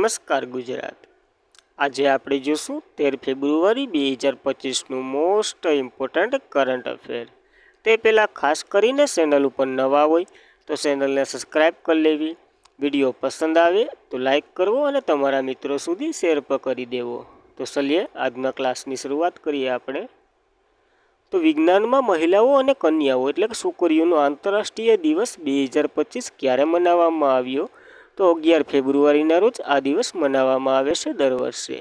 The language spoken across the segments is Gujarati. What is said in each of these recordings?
નમસ્કાર ગુજરાત। આજે આપણે જોશું 13 ફેબ્રુઆરી 2025નું મોસ્ટ ઇમ્પોર્ટન્ટ કરંટ અફેર। તે પહેલાં ખાસ કરીને ચેનલ ઉપર નવા હોય તો ચેનલને સબસ્ક્રાઈબ કરી લેવી, વિડીયો પસંદ આવે તો લાઈક કરવો અને તમારા મિત્રો સુધી શેર પણ કરી દેવો। તો ચલીએ આજના ક્લાસની શરૂઆત કરીએ આપણે। તો વિજ્ઞાનમાં મહિલાઓ અને કન્યાઓ એટલે કે છોકરીઓનો આંતરરાષ્ટ્રીય દિવસ 2025 ક્યારે મનાવવામાં આવ્યો? તો 11 ફેબ્રુઆરીના રોજ આ દિવસ મનાવવામાં આવે છે દર વર્ષે।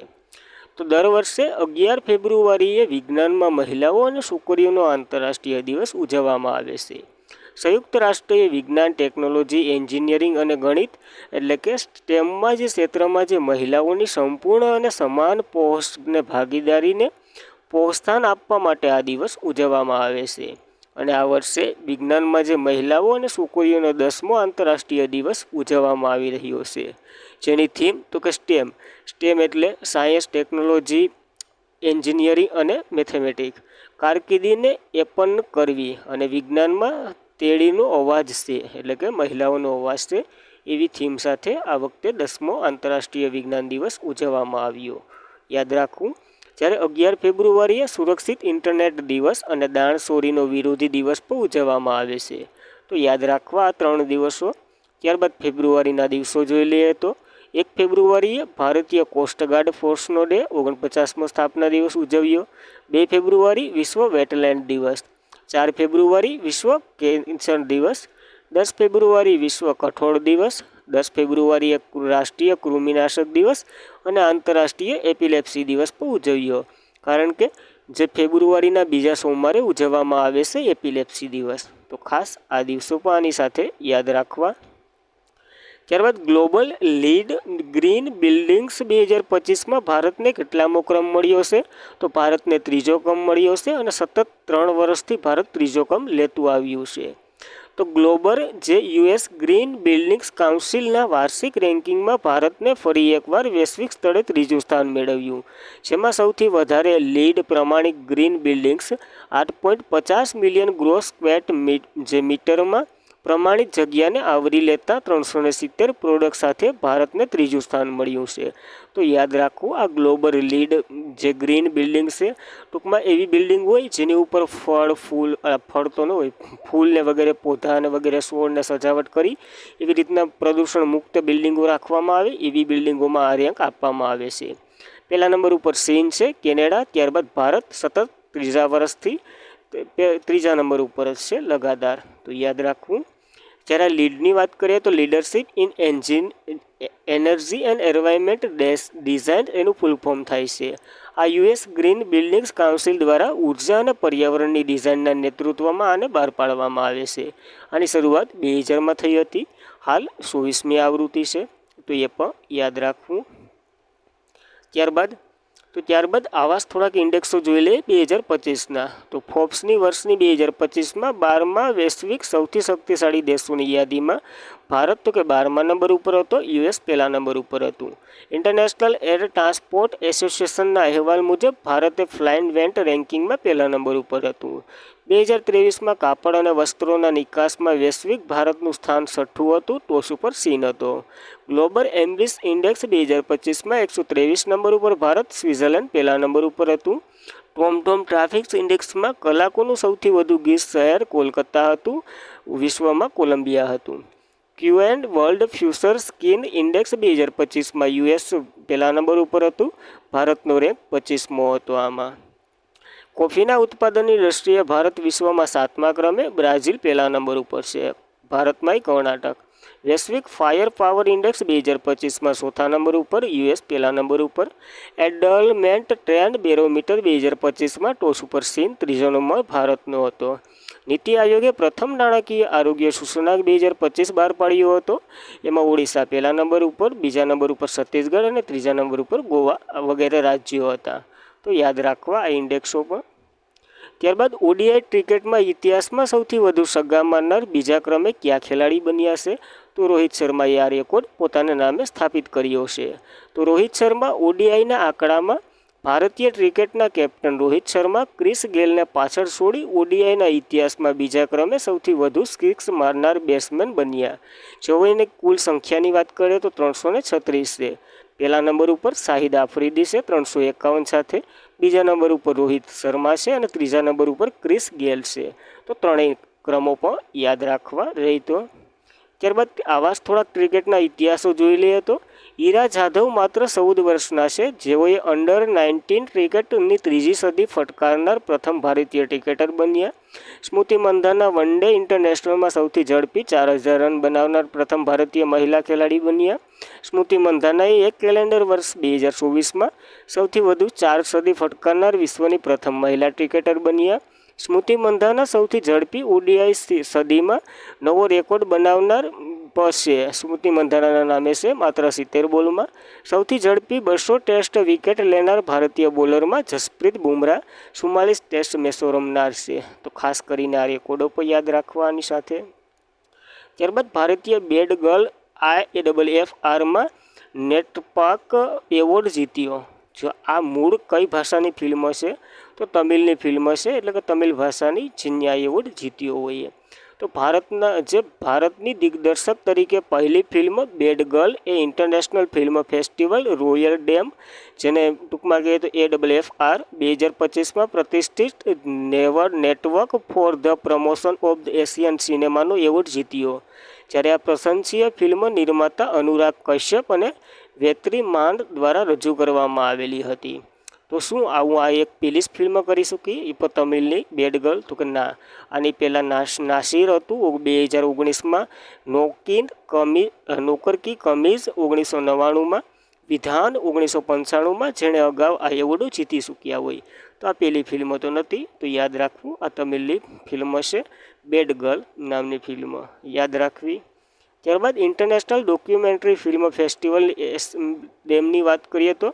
તો દર વર્ષે 11 ફેબ્રુઆરીએ વિજ્ઞાનમાં મહિલાઓ અને છોકરીઓનો આંતરરાષ્ટ્રીય દિવસ ઉજવવામાં આવે છે। સંયુક્ત રાષ્ટ્રીય વિજ્ઞાન, ટેકનોલોજી, એન્જિનિયરિંગ અને ગણિત એટલે કે સ્ટેમમાં જે ક્ષેત્રમાં જે મહિલાઓની સંપૂર્ણ અને સમાન પહોંચને ભાગીદારીને પ્રોત્સાહન આપવા માટે આ દિવસ ઉજવવામાં આવે છે। અને આ વર્ષે વિજ્ઞાનમાં જે મહિલાઓ અને છોકરીઓનો 10મો આંતરરાષ્ટ્રીય દિવસ ઉજવવામાં આવી રહ્યો છે, જેની થીમ તો કે સ્ટેમ। સ્ટેમ એટલે સાયન્સ, ટેકનોલોજી, એન્જિનિયરિંગ અને મેથેમેટિક્સ। કારકિર્દીને એપન્ન કરવી અને વિજ્ઞાનમાં તેણીનો અવાજ છે એટલે કે મહિલાઓનો અવાજ છે, એવી થીમ સાથે આ વખતે 10મો આંતરરાષ્ટ્રીય વિજ્ઞાન દિવસ ઉજવવામાં આવ્યો। યાદ રાખવું, જ્યારે 11 ફેબ્રુઆરીએ સુરક્ષિત ઇન્ટરનેટ દિવસ અને દાણચોરીનો વિરોધી દિવસ પણ ઉજવવામાં આવે છે। તો યાદ રાખવા આ 3 દિવસો। ત્યારબાદ ફેબ્રુઆરીના દિવસો જોઈ લઈએ તો 1 ફેબ્રુઆરીએ ભારતીય કોસ્ટગાર્ડ ફોર્સનો ડે, 49મો સ્થાપના દિવસ ઉજવ્યો। 2 ફેબ્રુઆરી વિશ્વ વેટલેન્ડ દિવસ। 4 ફેબ્રુઆરી વિશ્વ કેન્સર દિવસ। 10 ફેબ્રુઆરી વિશ્વ કઠોળ દિવસ। 10 ફેબ્રુઆરીએ રાષ્ટ્રીય કૃમિનાશક દિવસ અને આંતરરાષ્ટ્રીય એપિલેપ્સી દિવસ પણ ઉજવ્યો, કારણ કે જે ફેબ્રુઆરીના બીજા સોમવારે ઉજવવામાં આવે છે એપિલેપ્સી દિવસ। તો ખાસ આ દિવસો પણ આની સાથે યાદ રાખવા। ત્યારબાદ ગ્લોબલ લીડ ગ્રીન બિલ્ડિંગ્સ 2025માં ભારતને કેટલામો ક્રમ મળ્યો છે? તો ભારતને 3જો ક્રમ મળ્યો છે અને સતત 3 વર્ષથી ભારત 3જો ક્રમ લેતું આવ્યું છે। તો ગ્લોબલ જે યુએસ ગ્રીન બિલ્ડિંગ્સ કાઉન્સિલના વાર્ષિક રેન્કિંગમાં ભારતને ફરી એકવાર વૈશ્વિક સ્તરે 3જું સ્થાન મેળવ્યું, જેમાં સૌથી વધારે લીડ પ્રમાણિત green buildings 8.50 million gross square જે મીટરમાં પ્રમાણિત જગ્યાને આવરી લેતા 370 પ્રોડક્ટ સાથે ભારતને 3જું સ્થાન મળ્યું છે। તો યાદ રાખવું, આ ગ્લોબલ લીડ જે ગ્રીન બિલ્ડિંગ છે, ટૂંકમાં એવી બિલ્ડિંગ હોય જેની ઉપર ફળ તો ન હોય, ફૂલને વગેરે પૌધા અને વગેરે છોડને સજાવટ કરી એવી રીતના પ્રદૂષણ મુક્ત બિલ્ડિંગો રાખવામાં આવે, એવી બિલ્ડિંગોમાં આ રેન્ક આપવામાં આવે છે। પહેલા નંબર ઉપર ચીન છે, કેનેડા, ત્યારબાદ ભારત સતત 3જા વર્ષથી 3જા નંબર ઉપર જ છે લગાતાર। તો યાદ રાખવું। જ્યારે લીડની વાત કરીએ તો leadership in energy and environment design એનું ફૂલ ફોર્મ થાય છે। આ યુએસ ગ્રીન બિલ્ડિંગ્સ કાઉન્સિલ દ્વારા ઉર્જા અને પર્યાવરણની ડિઝાઇનના નેતૃત્વમાં આને બહાર પાડવામાં આવે છે। આની શરૂઆત 2000માં થઈ હતી, હાલ 24મી આવૃત્તિ છે, તો એ પણ યાદ રાખવું। ત્યારબાદ આવા થોડાક ઇન્ડેક્સો જોઈ લઈએ 2025ના। તો ફોર્બ્સની વર્ષની 2025માં 12મા વૈશ્વિક સૌથી શક્તિશાળી દેશોની યાદીમાં ભારત તો કે 12મા નંબર ઉપર હતો, યુએસ પહેલા નંબર ઉપર હતું। ઇન્ટરનેશનલ એર ટ્રાન્સપોર્ટ એસોસિએશનના અહેવાલ મુજબ ભારતે ફ્લાઇંગ વેન્ટ રેન્કિંગમાં પહેલા નંબર ઉપર હતું। 2023માં કાપડ અને વસ્ત્રોના નિકાસમાં વૈશ્વિક ભારતનું સ્થાન 6ઠું હતું, ટોચ ઉપર ચીન હતો। ગ્લોબલ એમ્બિસ ઇન્ડેક્સ 2025માં 123 નંબર ઉપર ભારત, સ્વિટ્ઝરલેન્ડ પહેલા નંબર ઉપર હતું। ટોમટોમ ટ્રાફિક ઇન્ડેક્સમાં કલાકોનું સૌથી વધુ ગીચ શહેર કોલકાતા હતું, વિશ્વમાં કોલંબિયા હતું। ક્યુએન્ડ વર્લ્ડ ફ્યુચર સ્કીન ઇન્ડેક્સ 2025માં યુએસ પહેલા નંબર ઉપર હતું, ભારતનો રેન્ક 25મો હતો। આમાં કોફીના ઉત્પાદનની દ્રષ્ટિએ ભારત વિશ્વમાં 7મા ક્રમે, બ્રાઝિલ પહેલા નંબર ઉપર છે, ભારતમાંય કર્ણાટક। વૈશ્વિક ફાયર પાવર ઇન્ડેક્સ 2025માં 4થા નંબર ઉપર, યુએસ પહેલા નંબર ઉપર। એડલમેન્ટ ટ્રેન્ડ બેરોમીટર 2025માં ટોચ ઉપર ચીન, 3જો નંબર ભારતનો હતો। નીતિ આયોગે પ્રથમ નાણાકીય આરોગ્ય સૂચનાંક 2025 બહાર પાડ્યો હતો, એમાં ઓડિશા પહેલા નંબર ઉપર, બીજા નંબર ઉપર છત્તીસગઢ અને 3જા નંબર ઉપર ગોવા વગેરે રાજ્યો હતા। તો યાદ રાખવા આ ઇન્ડેક્સો પણ। ત્યારબાદ ઓડીઆઈ ક્રિકેટમાં ઇતિહાસમાં સૌથી વધુ છગ્ગા મારનાર બીજા ક્રમે કયા ખેલાડી બન્યા છે? તો રોહિત શર્માએ આ રેકોર્ડ પોતાના નામે સ્થાપિત કર્યો છે। તો રોહિત શર્મા ઓડીઆઈના આંકડામાં ભારતીય ક્રિકેટના કેપ્ટન રોહિત શર્મા ક્રિસ ગેલને પાછળ છોડી ઓડીઆઈના ઇતિહાસમાં બીજા ક્રમે સૌથી વધુ સિક્સ મારનાર બેટ્સમેન બન્યા। જેઓની કુલ સંખ્યાની વાત કરીએ તો 336 છે। પહેલા નંબર ઉપર શાહિદ આફ્રિદી છે 351 સાથે, બીજા નંબર ઉપર રોહિત શર્મા છે અને ત્રીજા નંબર ઉપર ક્રિસ ગેલ છે. તો ત્રણેય ક્રમો પણ યાદ રાખવા રહી. તો ત્યારબાદ આવા જ થોડાક ક્રિકેટના ઇતિહાસો જોઈ લઈએ. તો ઈરા જાધવ માત્ર 14 વર્ષના છે, જેઓએ અંડર 19 ક્રિકેટની ત્રીજી સદી ફટકારનાર પ્રથમ ભારતીય ક્રિકેટર બન્યા. સ્મૃતિ મંધાના વન ડે ઇન્ટરનેશનલમાં સૌથી ઝડપી 4000 રન બનાવનાર પ્રથમ ભારતીય મહિલા ખેલાડી બન્યા. સ્મૃતિ મંધાનાએ એક કેલેન્ડર વર્ષ 2024માં સૌથી વધુ 4 સદી ફટકારનાર વિશ્વની પ્રથમ મહિલા ક્રિકેટર બન્યા. સ્મૃતિ મંધાના સૌથી ઝડપી ઓડીઆઈ સદીમાં નવો રેકોર્ડ બનાવનાર છે. સ્મૃતિ મંધાનાના નામે છે માત્ર 70 બોલમાં. સૌથી ઝડપી 200 ટેસ્ટ વિકેટ લેનાર ભારતીય બોલરમાં જસપ્રીત બુમરાહ 44 ટેસ્ટ મેચો રમનાર છે. તો ખાસ કરીને આ રેકોર્ડો પણ યાદ રાખવાની સાથે. ત્યારબાદ ભારતીય બેડ ગર્લ IAAFમાં નેટપાક એવોર્ડ જીત્યો. જો આ મૂળ કઈ ભાષાની ફિલ્મ છે? તો તમિલની ફિલ્મ છે, એટલે કે તમિલ ભાષાની જેને આ એવોર્ડ જીત્યો હોય. તો ભારતની દિગ્દર્શક તરીકે પહેલી ફિલ્મ બેડ ગર્લ એ international film festival Rotterdam, જેને ટૂંકમાં કહીએ તો AAAFR 2025માં પ્રતિષ્ઠિત network for the promotion of the Asian સિનેમાનો એવોર્ડ જીત્યો. જ્યારે આ પ્રશંસનીય ફિલ્મ નિર્માતા અનુરાગ કશ્યપ અને વેત્રી માંડ દ્વારા રજૂ કરવામાં આવેલી હતી. તો શું આવું આ એક પેલી જ ફિલ્મ કરી શકીએ એ પણ તમિલની બેડ ગર્લ? તો કે ના, આની પહેલાં નાસિર હતું 2019માં, નોકર કી કમીઝ 1999માં, વિધાન 1995માં, જેણે અગાઉ આ એવોર્ડો જીતી ચૂક્યા હોય. તો આ પહેલી ફિલ્મ તો નથી, તો યાદ રાખવું આ તમિલની ફિલ્મ છે, બેડ ગર્લ નામની ફિલ્મ યાદ રાખવી. ત્યારબાદ ઇન્ટરનેશનલ ડોક્યુમેન્ટરી ફિલ્મ ફેસ્ટિવલ ડેમની વાત કરીએ તો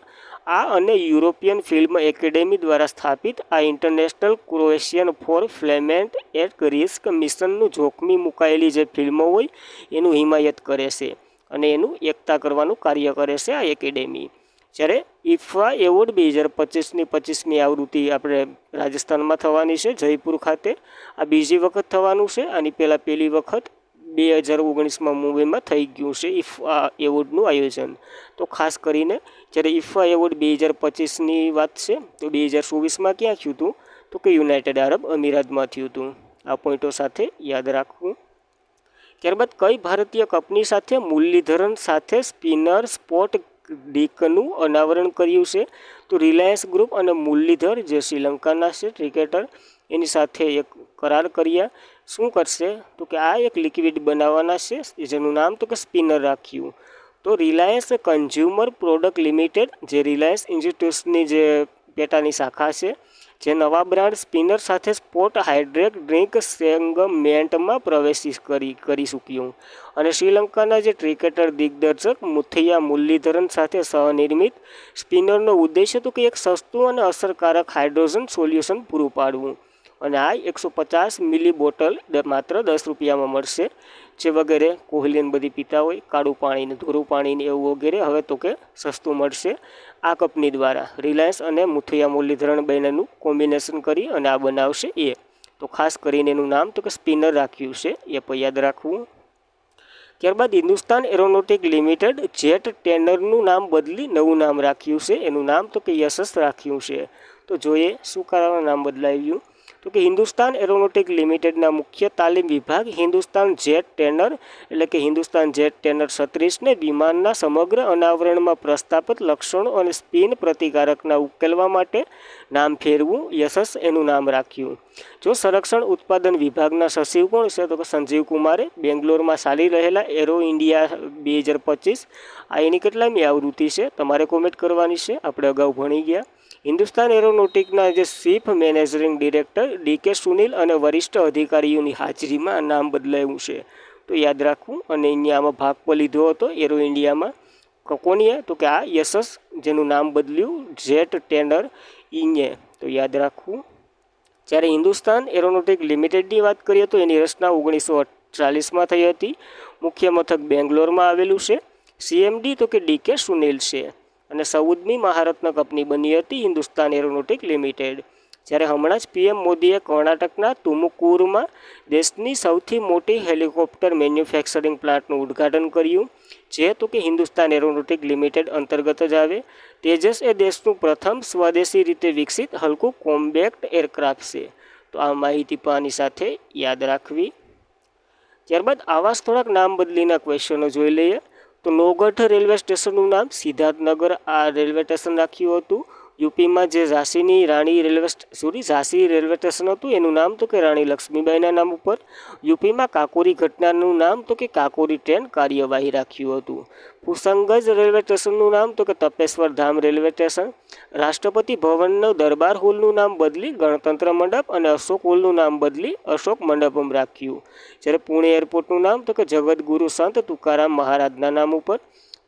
આ અને યુરોપિયન ફિલ્મ એકેડેમી દ્વારા સ્થાપિત આ ઇન્ટરનેશનલ ક્રોએશિયન ફોર ફિલ્મેન્ટ એટ રિસ્ક મિશનનું જોખમી મુકાયેલી જે ફિલ્મો હોય એનું હિમાયત કરે છે અને એનું એકતા કરવાનું કાર્ય કરે છે આ એકેડેમી. જ્યારે ઇફા એવોર્ડ 2025ની 25મી આવૃત્તિ આપણે રાજસ્થાનમાં થવાની છે, જયપુર ખાતે. આ બીજી વખત થવાનું છે. આની પહેલાં પહેલી વખત 2019માં મુંબઈમાં થઈ ગયું છે ઇફા એવોર્ડનું આયોજન. તો ખાસ કરીને જ્યારે ઇફા એવોર્ડ 2025ની વાત છે, તો 2024માં ક્યાં થયું હતું? તો કે યુનાઇટેડ આરબ અમીરાતમાં થયું હતું. આ પોઈન્ટો સાથે યાદ રાખવું. ત્યારબાદ કઈ ભારતીય કંપની સાથે મુરલીધરન સાથે સ્પિનર સ્પોટ ડીકનું અનાવરણ કર્યું છે? તો રિલાયન્સ ગ્રુપ અને મુરલીધર, જે શ્રીલંકાના છે ક્રિકેટર, એની સાથે એક કરાર કર્યા. શું કરશે? તો કે આ એક લિક્વિડ બનાવવાના છે, જેનું નામ તો કે સ્પિનર રાખ્યું. તો રિલાયન્સ કન્ઝ્યુમર પ્રોડક્ટ લિમિટેડ, જે રિલાયન્સ ઇન્સ્ટિટ્યૂટ્સની જે પેટાની શાખા છે, જે નવા બ્રાન્ડ સ્પિનર સાથે સ્પોટ હાઇડ્રેટ ડ્રિંક સેગમેન્ટમાં પ્રવેશ કરી ચૂક્યું. અને શ્રીલંકાના જે ક્રિકેટર દિગ્દર્શક મુથૈયા મુરલીધરન સાથે સહનિર્મિત સ્પિનરનો ઉદ્દેશ્ય તો કે એક સસ્તું અને અસરકારક હાઇડ્રોજન સોલ્યુશન પૂરું પાડવું. અને આ 150 મિલી બોટલ માત્ર 10 રૂપિયામાં મળશે. જે વગેરે કોહલીને બધી પીતા હોય, કાળું પાણીને, ધોરું પાણીને એવું વગેરે હવે તો કે સસ્તું મળશે આ કંપની દ્વારા. રિલાયન્સ અને મુથૈયા મુરલીધરન બંનેનું કોમ્બિનેશન કરી અને આ બનાવશે એ. તો ખાસ કરીને એનું નામ તો કે સ્પિનર રાખ્યું છે, એ પણ યાદ રાખવું. ત્યારબાદ હિન્દુસ્તાન એરોનોટિક લિમિટેડ જેટ ટેનરનું નામ બદલી નવું નામ રાખ્યું છે. એનું નામ તો કે યશસ રાખ્યું છે. તો જોઈએ શું કારણે નામ બદલાવ્યું? તો કે હિન્દુસ્તાન એરોનોટિક લિમિટેડના મુખ્ય તાલીમ વિભાગ હિન્દુસ્તાન જેટ ટેનર એટલે કે હિન્દુસ્તાન જેટ ટેનર 36ને વિમાનના સમગ્ર અનાવરણમાં પ્રસ્થાપિત લક્ષણો અને સ્પિન પ્રતિકારકના ઉકેલવા માટે નામ ફેરવું યશસ એનું નામ રાખ્યું. જો સંરક્ષણ ઉત્પાદન વિભાગના સચિવ કોણ છે? તો કે સંજીવ કુમારે બેંગ્લોરમાં ચાલી રહેલા એરો ઇન્ડિયા 2025 આ એની કેટલામી આવૃત્તિ છે તમારે કોમેન્ટ કરવાની છે, આપણે અગાઉ ભણી ગયા. હિન્દુસ્તાન એરોનોટિકના જે chief managing director DK Sunil અને વરિષ્ઠ અધિકારીઓની હાજરીમાં નામ બદલાયું છે. તો યાદ રાખવું. અને અહીંયા આમાં ભાગ પણ લીધો હતો એરો ઇન્ડિયામાં. કોની? તો કે આ યશસ, જેનું નામ બદલ્યું જેટ ટેનર ઇને. તો યાદ રાખવું. જ્યારે હિન્દુસ્તાન એરોનોટિક લિમિટેડની વાત કરીએ તો એની રચના 1948માં થઈ હતી. મુખ્ય મથક બેંગ્લોરમાં આવેલું છે. CMD તો કે DK સુનિલ છે. અને 14મી મહારત્ન કંપની બની હતી હિન્દુસ્તાન એરોનોટિક લિમિટેડ. જ્યારે હમણાં જ પીએમ મોદીએ કર્ણાટકના તુમકુરમાં દેશની સૌથી મોટી હેલિકોપ્ટર મેન્યુફેક્ચરિંગ પ્લાન્ટનું ઉદ્ઘાટન કર્યું, જે તો કે હિન્દુસ્તાન એરોનોટિક લિમિટેડ અંતર્ગત જ આવે. તેજસ એ દેશનું પ્રથમ સ્વદેશી રીતે વિકસિત હલકું કોમ્બેક્ટ એરક્રાફ્ટ છે. તો આ માહિતી પણ આની સાથે યાદ રાખવી. ત્યારબાદ આવા જ થોડાક નામ બદલીના ક્વેશ્ચનો જોઈ લઈએ. તો નૌગઢ રેલવે સ્ટેશનનું નામ સિદ્ધાર્થનગર આ રેલવે સ્ટેશન રાખ્યું હતું. યુપીમાં જે ઝાંસી રેલવે સ્ટેશન હતું એનું નામ તો કે રાણી લક્ષ્મીબાઈના નામ ઉપર. યુપીમાં કાકોરી ઘટનાનું નામ તો કે કાકોરી ટ્રેન કાર્યવાહી રાખ્યું હતું. કુસંગજ રેલવે સ્ટેશનનું નામ તો કે તપેશ્વર ધામ રેલવે સ્ટેશન. રાષ્ટ્રપતિ ભવનનો દરબાર હોલનું નામ બદલી ગણતંત્ર મંડપ અને અશોક હોલનું નામ બદલી અશોક મંડપમ રાખ્યું. જ્યારે પુણે એરપોર્ટનું નામ તો કે જગતગુરુ સંત તુકારામ મહારાજના નામ ઉપર.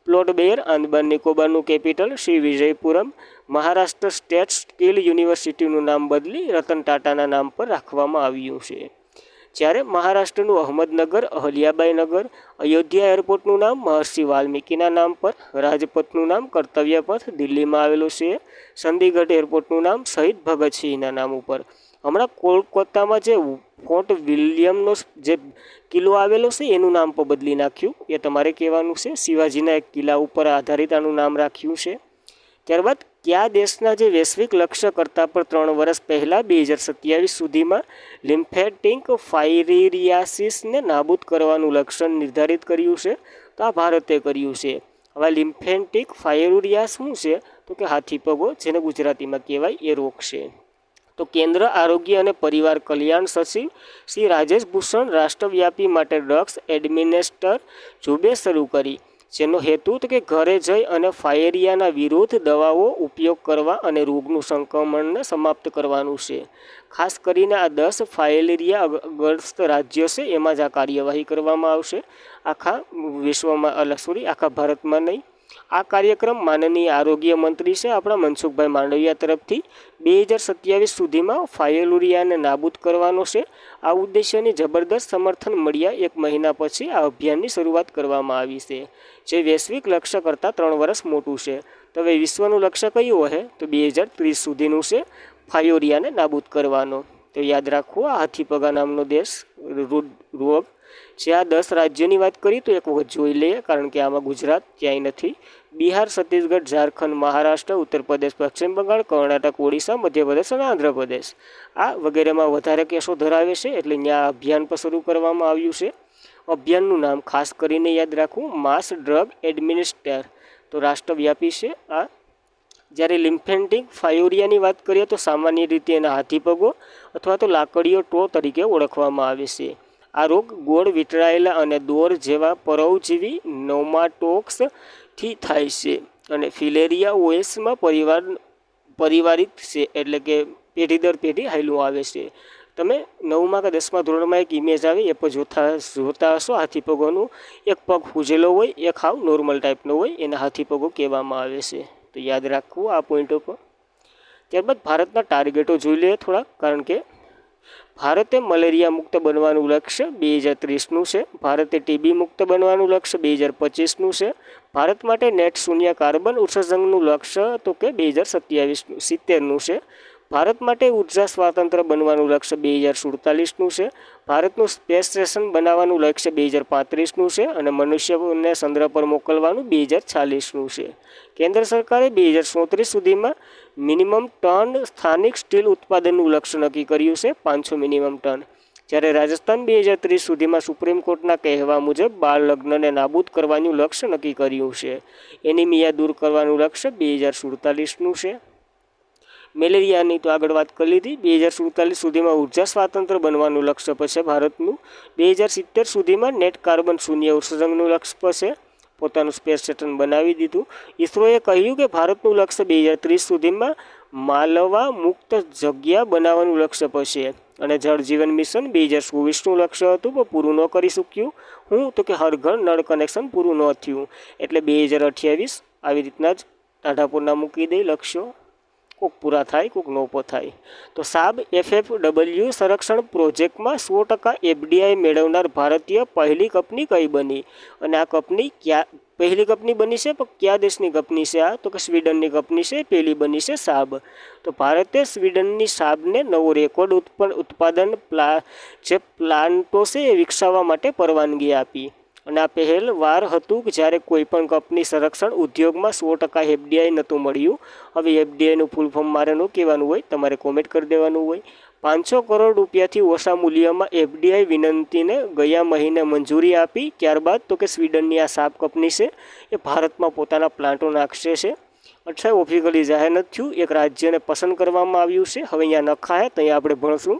પ્લોટ બેયર આંદમાન નિકોબારનું capital Shri Vijayapuram. Maharashtra state skill યુનિવર્સિટીનું નામ બદલી રતન ટાટાના નામ પર રાખવામાં આવ્યું છે. જ્યારે મહારાષ્ટ્રનું અહમદનગર અહલ્યાબાઈ નગર. અયોધ્યા એરપોર્ટનું નામ મહર્ષિ વાલ્મીકીના નામ પર. રાજપથનું નામ કર્તવ્ય પથ દિલ્હીમાં આવેલું છે. ચંદીગઢ એરપોર્ટનું નામ શહીદ ભગતસિંહના નામ ઉપર. હમણાં કોલકાતામાં જે ફોર્ટ વિલિયમનો જે કિલ્લો આવેલો છે એનું નામ પણ બદલી નાખ્યું, એ તમારે કહેવાનું છે. શિવાજીના એક કિલ્લા ઉપર આધારિત આનું નામ રાખ્યું છે. ત્યારબાદ કયા દેશના જે વૈશ્વિક લક્ષ્ય કરતાં પણ 3 વર્ષ પહેલાં 2027 સુધીમાં લિમ્ફેટિક ફાઇરિયાસિસને નાબૂદ કરવાનું લક્ષ્ય નિર્ધારિત કર્યું છે? તો આ ભારતે કર્યું છે. હવે લિમ્ફેટિક ફાઇરિયાસ શું છે? તો કે હાથીપગો, જેને ગુજરાતીમાં કહેવાય એ રોગ છે. તો કેન્દ્ર આરોગ્ય અને પરિવાર કલ્યાણ સચિવ શ્રી રાજેશ ભૂષણ રાષ્ટ્રવ્યાપી માટે ડ્રગ્સ એડમિનિસ્ટર ઝુંબેશ શરૂ કરી, જેનો હેતુ તો કે ઘરે જઈ અને ફાયેરિયાના વિરુદ્ધ દવાઓ ઉપયોગ કરવા અને રોગનું સંક્રમણને સમાપ્ત કરવાનું છે. ખાસ કરીને આ 10 ફાયેરિયાગ્રસ્ત રાજ્યો છે એમાં જ આ કાર્યવાહી કરવામાં આવશે, આખા આખા ભારતમાં નહીં. આ કાર્યક્રમ માનનીય આરોગ્ય મંત્રી છે આપણા મનસુખભાઈ માંડવિયા તરફથી 2027 સુધીમાં ફાયેલુરિયાને નાબૂદ કરવાનો છે. આ ઉદ્દેશ્યની જબરદસ્ત સમર્થન મળ્યા 1 મહિના પછી આ અભિયાનની શરૂઆત કરવામાં આવી છે, જે વૈશ્વિક લક્ષ્ય કરતાં 3 વર્ષ મોટું છે. તો હવે વિશ્વનું લક્ષ્ય કયું હશે? તો 2030 સુધીનું છે ફાયોરિયાને નાબૂદ કરવાનો. તો યાદ રાખવું, આ હાથીપગા નામનો દેશ રોગ જે આ 10 રાજ્યોની વાત કરી તો એક વખત જોઈ લઈએ, કારણ કે આમાં ગુજરાત ક્યાંય નથી. બિહાર, છત્તીસગઢ, ઝારખંડ, મહારાષ્ટ્ર, ઉત્તર પ્રદેશ, પશ્ચિમ બંગાળ, કર્ણાટક, ઓડિશા, મધ્યપ્રદેશ અને આંધ્રપ્રદેશ આ વગેરેમાં વધારે કેસો ધરાવે છે, એટલે ત્યાં અભિયાન પણ શરૂ કરવામાં આવ્યું છે. અભિયાનનું નામ ખાસ કરીને યાદ રાખવું, માસ ડ્રગ એડમિનિસ્ટર. તો રાષ્ટ્રવ્યાપી છે આ. જ્યારે લિમ્ફેટિક ફાયોરિયાની વાત કરીએ તો સામાન્ય રીતે એના હાથીપગો અથવા તો લાકડીઓ ટો તરીકે ઓળખવામાં આવે છે. આ રોગ ગોળ વીંટળાયેલા અને દોર જેવા પરોવજીવી નોમાટોક્સથી થાય છે અને ફિલેરિયા ઓએસમાં પરિવારિત છે, એટલે કે પેઢી દર પેઢી હાલ્યું આવે છે. તમે 9મા કે 10મા ધોરણમાં એક ઇમેજ આવે એ પણ જોતા હશો. હાથીપગોનું એક પગ ફૂજેલો હોય, એક હાવ નોર્મલ ટાઈપનો હોય, એને હાથીપગો કહેવામાં આવે છે. તો યાદ રાખવું આ પોઈન્ટો પર. ત્યારબાદ ભારતના ટાર્ગેટો જોઈ લઈએ થોડા, કારણ કે ભારતે મલેરિયા મુક્ત બનવાનું લક્ષ્ય 2030નું છે. ભારતે ટીબી મુક્ત બનવાનું લક્ષ્ય 2025નું છે. ભારત માટે નેટ શૂન્ય કાર્બન ઉત્સર્જનનું લક્ષ્ય તો કે 2070નું છે. ભારત માટે ઉર્જા સ્વાતંત્ર્ય બનવાનું લક્ષ્ય 2047નું છે. ભારતનું સ્પેસ સ્ટેશન બનાવવાનું લક્ષ્ય 2035નું છે અને મનુષ્યને ચંદ્ર પર મોકલવાનું 2046નું છે. કેન્દ્ર સરકારે 2037 સુધીમાં મિનિમમ ટન સ્થાનિક સ્ટીલ ઉત્પાદનનું લક્ષ્ય નક્કી કર્યું છે, 500 મિનિમમ ટન. જ્યારે રાજસ્થાન 2030 સુધીમાં સુપ્રીમ કોર્ટના કહેવા મુજબ બાળ લગ્નને નાબૂદ કરવાનું લક્ષ્ય નક્કી કર્યું છે. એનિમિયા દૂર કરવાનું લક્ષ્ય 2047નું છે. મેલેરિયાની તો આગળ વાત કરી લીધી. 2047 સુધીમાં ઉર્જા સ્વાતંત્ર્ય બનવાનું લક્ષ્ય છે ભારતનું. 2070 સુધીમાં નેટ કાર્બન શૂન્ય ઉત્સર્જનનું લક્ષ્ય છે. પોતાનું સ્પેસ સ્ટેશન બનાવી દીધું. ઇસરોએ કહ્યું કે ભારતનું લક્ષ્ય 2030 સુધીમાં માલવા મુક્ત જગ્યા બનાવવાનું લક્ષ્ય છે. અને જળ જીવન મિશન 2024નું લક્ષ્ય હતું પણ પૂરું ન કરી શક્યું. હું તો કે હર ઘર નળ કનેક્શન પૂરું ન થયું, એટલે 2028 આવી રીતના જ ટાઢાપોરના મૂકી દઈ લક્ષ્યો. કોઈક પૂરા થાય, કોઈક નોપો થાય. તો સાબ FFW સંરક્ષણ પ્રોજેક્ટમાં 100% FDI મેળવનાર ભારતીય પહેલી કંપની કઈ બની? અને આ કંપની પહેલી કંપની બની છે, પણ કયા દેશની કંપની છે આ? તો કે સ્વીડનની કંપની છે. પહેલી બની છે સાબ. તો ભારતે સ્વીડનની સાબને નવો રેકોર્ડ ઉત્પાદન પ્લાન્ટો છે એ વિકસાવવા માટે પરવાનગી આપી. અને આ પહેલવાર હતું કે જ્યારે કોઈ પણ કંપની સંરક્ષણ ઉદ્યોગમાં 100% FDI નહોતું મળ્યું. હવે FDIનું ફૂલ ફોર્મ મારે ન કહેવાનું હોય, તમારે કોમેન્ટ કરી દેવાનું હોય. 500 કરોડ રૂપિયાથી ઓછા મૂલ્યમાં FDI વિનંતીને ગયા મહિને મંજૂરી આપી. ત્યારબાદ તો કે સ્વીડનની આ સાબ કંપની છે એ ભારતમાં પોતાના પ્લાન્ટો નાખશે છે. અચ્છા, ઓફિશિયલી જાહેર નથી થયું. એક રાજ્યને પસંદ કરવામાં આવ્યું છે. હવે અહીંયા નખાય તો અહીંયા આપણે ભણશું.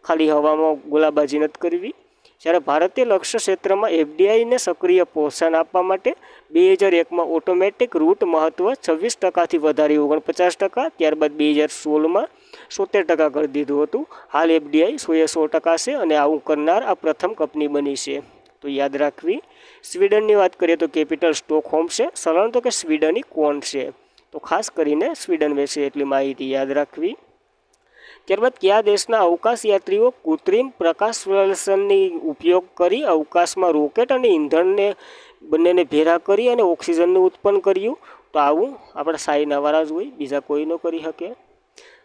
ખાલી હવામાં ગોલાબાજી નથી કરવી. જ્યારે ભારતે લક્ષ્ય ક્ષેત્રમાં FDIને સક્રિય પ્રોત્સાહન આપવા માટે 2001માં ઓટોમેટિક રૂટ મહત્ત્વ 26%થી વધારી 49%, ત્યારબાદ 2016માં 70% કરી દીધું હતું. હાલ FDI 100% છે અને આવું કરનાર આ પ્રથમ કંપની બની છે. તો યાદ રાખવી. સ્વીડનની વાત કરીએ તો કેપિટલ સ્ટોકહોમ છે. સરળ તો કે સ્વીડનની કોણ છે? તો ખાસ કરીને સ્વીડન વિશે એટલી માહિતી યાદ રાખવી. ત્યારબાદ કયા દેશના અવકાશ યાત્રીઓ કૃત્રિમ પ્રકાશસંશ્લેષણની ઉપયોગ કરી અવકાશમાં રોકેટ અને ઇંધણને બંનેને ભેગા કરી અને ઓક્સિજનનું ઉત્પન્ન કર્યું? તો આવું આપણા સાઈ નવારા જ હોય, બીજા કોઈ ન કરી શકે.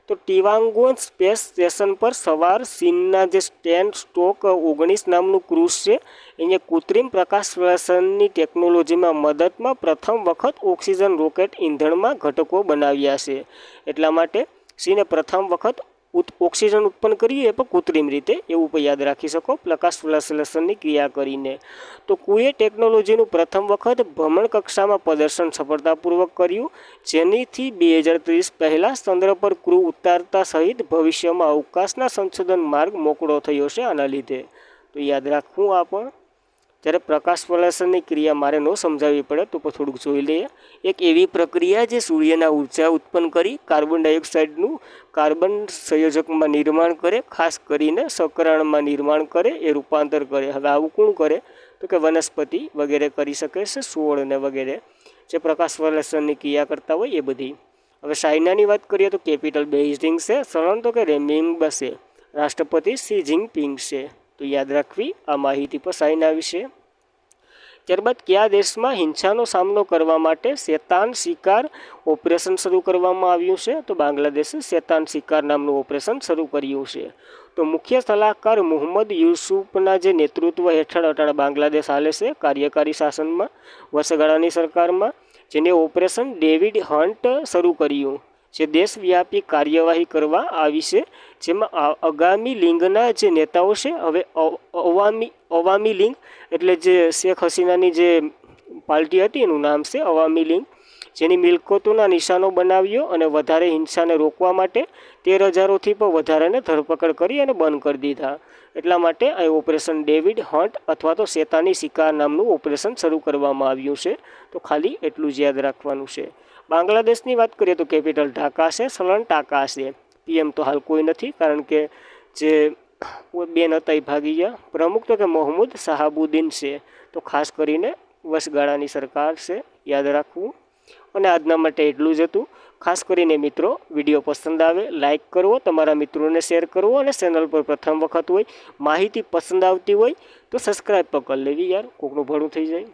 તો ટિવાંગોન સ્પેસ સ્ટેશન પર સવાર ચીનના જે સ્ટેનસ્ટોક 19 નામનું ક્રૂઝ છે એને કૃત્રિમ પ્રકાશસંશ્લેષણની ટેકનોલોજીમાં મદદમાં પ્રથમ વખત ઓક્સિજન રોકેટ ઇંધણમાં ઘટકો બનાવ્યા છે. એટલા માટે ચીને પ્રથમ વખત ઓક્સિજન ઉત્પન્ન કર્યું એ પણ કૃત્રિમ રીતે, એવું પણ યાદ રાખી શકો પ્રકાશસંશ્લેષણની ક્રિયા કરીને. તો કુએ ટેકનોલોજીનું પ્રથમ વખત ભ્રમણકક્ષામાં પ્રદર્શન સફળતાપૂર્વક કર્યું, જેનીથી 2030 પહેલાં ચંદ્ર પર ક્રૂ ઉતારતા સહિત ભવિષ્યમાં અવકાશના સંશોધન માર્ગ મોકળો થયો છે આના લીધે. તો યાદ રાખવું આ પણ. જ્યારે પ્રકાશસંશ્લેષણની ક્રિયા મારે ન સમજાવવી પડે તો પણ થોડુંક જોઈ લઈએ. એક એવી પ્રક્રિયા જે સૂર્યના ઉર્જા ઉત્પન્ન કરી કાર્બન ડાયોક્સાઇડનું કાર્બન સંયોજકમાં નિર્માણ કરે, ખાસ કરીને સકરાણમાં નિર્માણ કરે, એ રૂપાંતર કરે. હવે આવું કોણ કરે? તો કે વનસ્પતિ વગેરે કરી શકે છે, છોડ ને વગેરે જે પ્રકાશસંશ્લેષણની ક્રિયા કરતા હોય એ બધી. હવે ચાઇનાની વાત કરીએ તો કેપિટલ બેઇજિંગ છે. સરળ તો કે રેમિંગ બસે. રાષ્ટ્રપતિ શી જિનપિંગ છે. તો યાદ રાખવી આ માહિતી પર ચાઇના વિશે. ત્યારબાદ કયા દેશમાં હિંસાનો સામનો કરવા માટે શેતાન શિકાર ઓપરેશન શરૂ કરવામાં આવ્યું છે? તો બાંગ્લાદેશે શેતાન શિકાર નામનું ઓપરેશન શરૂ કર્યું છે. તો મુખ્ય સલાહકાર મુહમ્મદ યુસુફના જે નેતૃત્વ હેઠળ અટાણે બાંગ્લાદેશ હાલે છે કાર્યકારી શાસનમાં, વર્ષગાળાની સરકારમાં, જેને ઓપરેશન ડેવિડ હન્ટ શરૂ કર્યું, જે દેશવ્યાપી કાર્યવાહી કરવા આવી છે, જેમાં આગામી લિંગના જે નેતાઓ છે, હવે અવામી લીગ એટલે જે શેખ હસીનાની જે પાર્ટી હતી એનું નામ છે અવામી લીગ, જેની મિલકતોના નિશાનો બનાવ્યો અને વધારે હિંસાને રોકવા માટે 13,000થી પણ વધારેને ધરપકડ કરી અને બંધ કરી દીધા. એટલા માટે આ ઓપરેશન ડેવિડ હન્ટ અથવા તો શેતાની શિકાર નામનું ઓપરેશન શરૂ કરવામાં આવ્યું છે. તો ખાલી એટલું જ યાદ રાખવાનું છે. બાંગ્લાદેશની વાત કરીએ તો કેપિટલ ઢાકા છે. સલન ટાકા છે. PM તો હાલ કોઈ નથી, કારણ કે જે બેન હતા એ ભાગી ગયા. પ્રમુખ તો કે મોહમ્મદ શહાબુદ્દીન છે. તો ખાસ કરીને વચગાળાની સરકાર છે, યાદ રાખવું. અને આજના માટે એટલું જ હતું. ખાસ કરીને મિત્રો વિડીયો પસંદ આવે લાઇક કરવો, તમારા મિત્રોને શેર કરવો, અને ચેનલ પર પ્રથમ વખત હોય, માહિતી પસંદ આવતી હોય તો સબસ્ક્રાઈબ પણ કરી લેવી યાર, કોકનું ભણું થઈ જાય.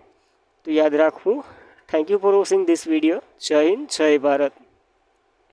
તો યાદ રાખવું. Thank you for watching this video. જય હિન્દ, જય ભારત.